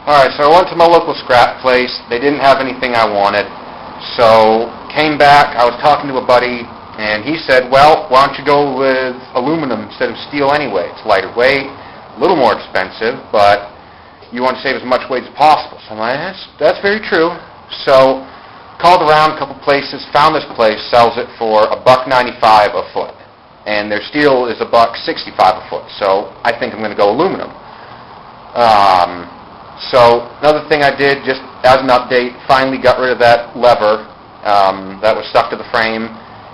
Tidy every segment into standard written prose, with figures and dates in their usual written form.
Alright, so I went to my local scrap place. They didn't have anything I wanted. So, came back, I was talking to a buddy, and he said, well, why don't you go with aluminum instead of steel anyway? It's lighter weight, a little more expensive, but you want to save as much weight as possible. So I'm like, that's very true. So, called around a couple places, found this place, sells it for $1.95 a foot. And their steel is $1.65 a foot. So, I think I'm going to go aluminum. So another thing I did, just as an update, finally got rid of that lever that was stuck to the frame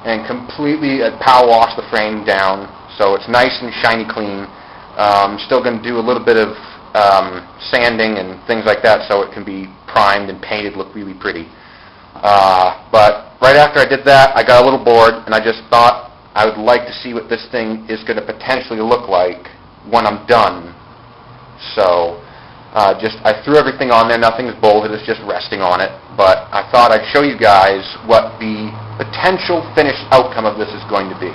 and completely power washed the frame down, so it's nice and shiny clean. Still going to do a little bit of sanding and things like that so it can be primed and painted, look really pretty. But right after I did that, I got a little bored, and I just thought I would like to see what this thing is going to potentially look like when I'm done. So I threw everything on there, nothing's bolted, it's just resting on it, but I thought I'd show you guys what the potential finished outcome of this is going to be.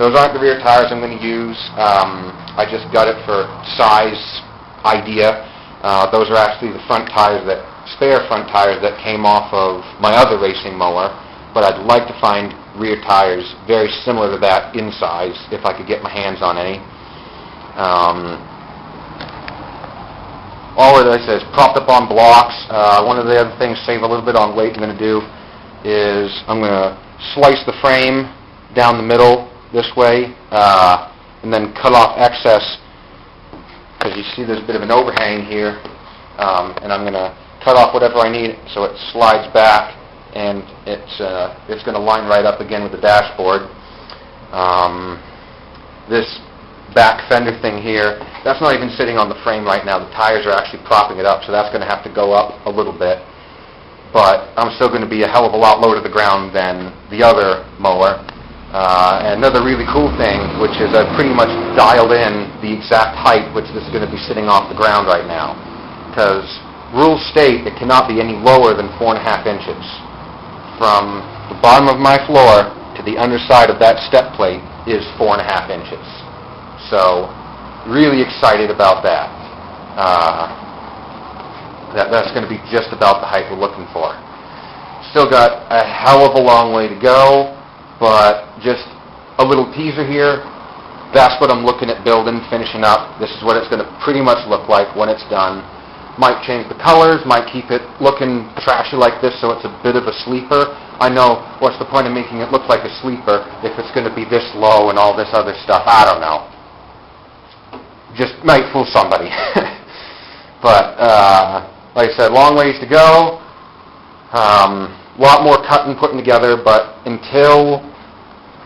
Those aren't the rear tires I'm going to use. I just got it for size idea. Those are actually the front tires, spare front tires that came off of my other racing mower, but I'd like to find rear tires very similar to that in size, if I could get my hands on any. All of this is propped up on blocks. One of the other things, save a little bit on weight, I'm going to do is I'm going to slice the frame down the middle this way, and then cut off excess, because you see there's a bit of an overhang here, and I'm going to cut off whatever I need so it slides back, and it's going to line right up again with the dashboard. This back fender thing here, that's not even sitting on the frame right now. The tires are actually propping it up, so that's going to have to go up a little bit. But I'm still going to be a hell of a lot lower to the ground than the other mower. And another really cool thing, which is I've pretty much dialed in the exact height which this is going to be sitting off the ground right now. Because rules state it cannot be any lower than 4.5 inches. From the bottom of my floor to the underside of that step plate is 4.5 inches. So, really excited about that. That's going to be just about the height we're looking for. Still got a hell of a long way to go, but just a little teaser here. That's what I'm looking at building, finishing up. This is what it's going to pretty much look like when it's done. Might change the colors, might keep it looking trashy like this so it's a bit of a sleeper. I know, what's the point of making it look like a sleeper if it's going to be this low and all this other stuff? I don't know. Just might fool somebody. But, like I said, long ways to go. Lot more cutting, putting together, but until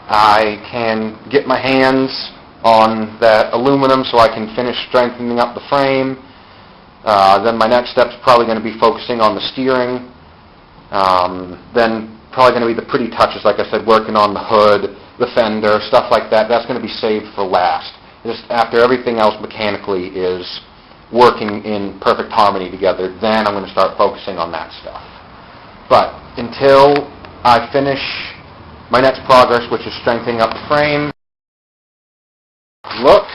I can get my hands on that aluminum so I can finish strengthening up the frame, then my next step is probably going to be focusing on the steering. Then probably going to be the pretty touches, like I said, working on the hood, the fender, stuff like that. That's going to be saved for last. Just after everything else mechanically is working in perfect harmony together, then I'm going to start focusing on that stuff. But until I finish my next progress, which is strengthening up the frame, look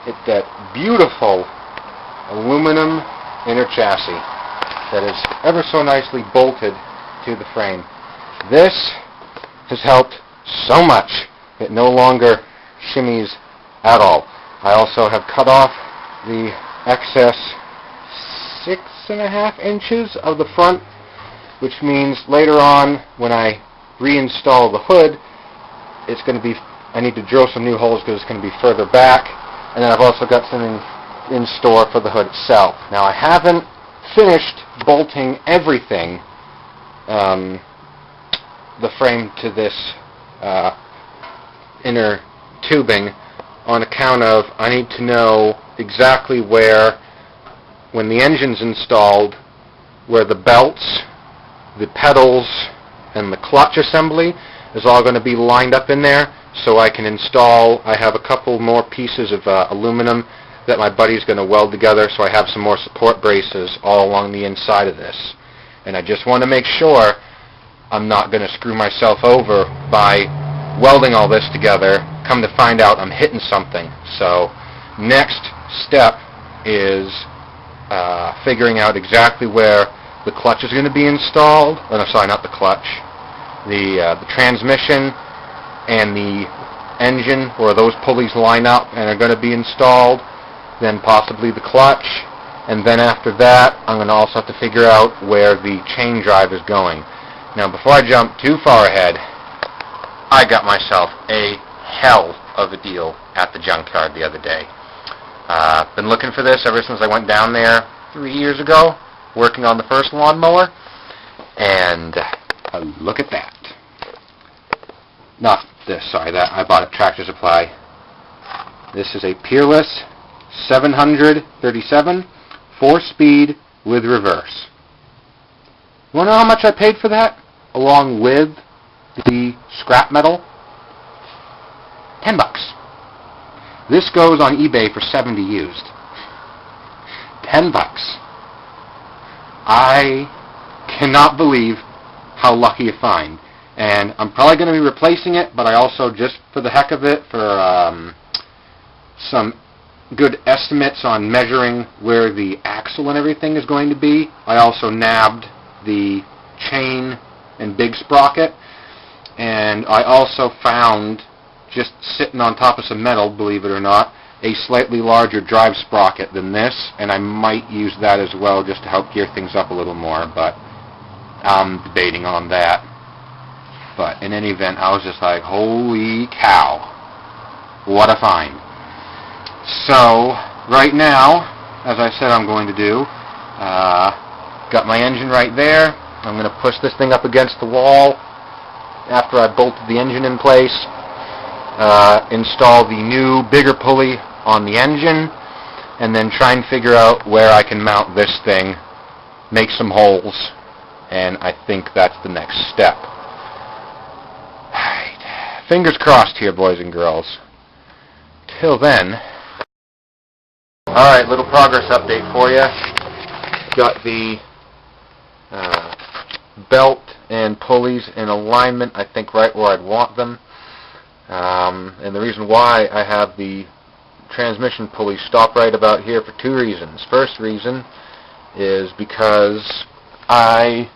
at that beautiful aluminum inner chassis that is ever so nicely bolted to the frame. This has helped so much. It no longer shimmies at all. I also have cut off the excess 6.5 inches of the front, which means later on when I reinstall the hood, it's going to be, I need to drill some new holes because it's going to be further back, and then I've also got something in store for the hood itself. Now I haven't finished bolting everything, the frame to this inner tubing, on account of I need to know exactly where, when the engine's installed, where the belts, the pedals, and the clutch assembly is all going to be lined up in there, so I can install, I have a couple more pieces of aluminum that my buddy's going to weld together, so I have some more support braces all along the inside of this. And I just want to make sure I'm not going to screw myself over by welding all this together, come to find out I'm hitting something. So next step is figuring out exactly where the clutch is going to be installed. Oh, no, sorry, not the clutch. The transmission and the engine, where those pulleys line up and are going to be installed. Then possibly the clutch. And then after that, I'm going to also have to figure out where the chain drive is going. Now, before I jump too far ahead, I got myself a hell of a deal at the junkyard the other day. Been looking for this ever since I went down there 3 years ago, working on the first lawnmower. And look at that. Not this, sorry, that I bought at Tractor Supply. This is a Peerless 737 4-speed with reverse. You want to know how much I paid for that? Along with the scrap metal? $10. This goes on eBay for $70 used. $10. I cannot believe how lucky you find. And I'm probably going to be replacing it, but I also, just for the heck of it, for some good estimates on measuring where the axle and everything is going to be, I also nabbed the chain and big sprocket. And I also found, just sitting on top of some metal, believe it or not, a slightly larger drive sprocket than this, and I might use that as well just to help gear things up a little more, but I'm debating on that. But in any event, I was just like, holy cow, what a find. So, right now, as I said I'm going to do, got my engine right there. I'm going to push this thing up against the wall after I bolted the engine in place, install the new, bigger pulley on the engine, and then try and figure out where I can mount this thing, make some holes, and I think that's the next step. Alright, fingers crossed here, boys and girls. Till then, alright, little progress update for you. Got the belt and pulleys in alignment, I think right where I'd want them. And the reason why I have the transmission pulley stop right about here for 2 reasons. First reason is because I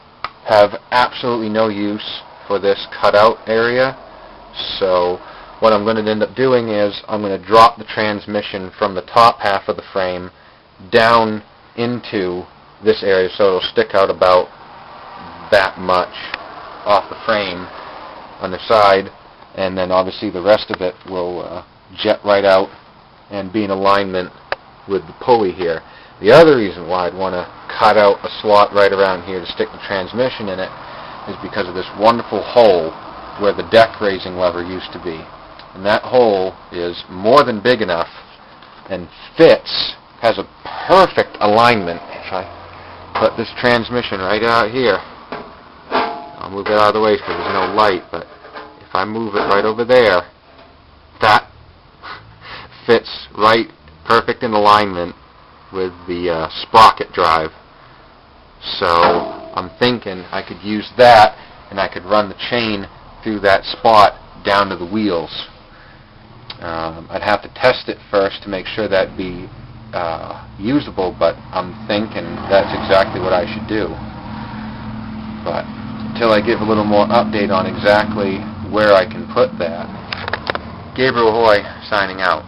have absolutely no use for this cutout area. So what I'm going to end up doing is I'm going to drop the transmission from the top half of the frame down into this area, so it'll stick out about that much off the frame on the side, and then obviously the rest of it will jet right out and be in alignment with the pulley here. The other reason why I'd want to cut out a slot right around here to stick the transmission in it is because of this wonderful hole where the deck raising lever used to be. And that hole is more than big enough and fits, has a perfect alignment. If I put this transmission right out here, I'll move it out of the way because there's no light, but if I move it right over there, that fits right perfect in alignment with the sprocket drive. So I'm thinking I could use that and I could run the chain through that spot down to the wheels. I'd have to test it first to make sure that'd be usable, but I'm thinking that's exactly what I should do. But until I give a little more update on exactly where I can put that, Gabriel Hoy signing out.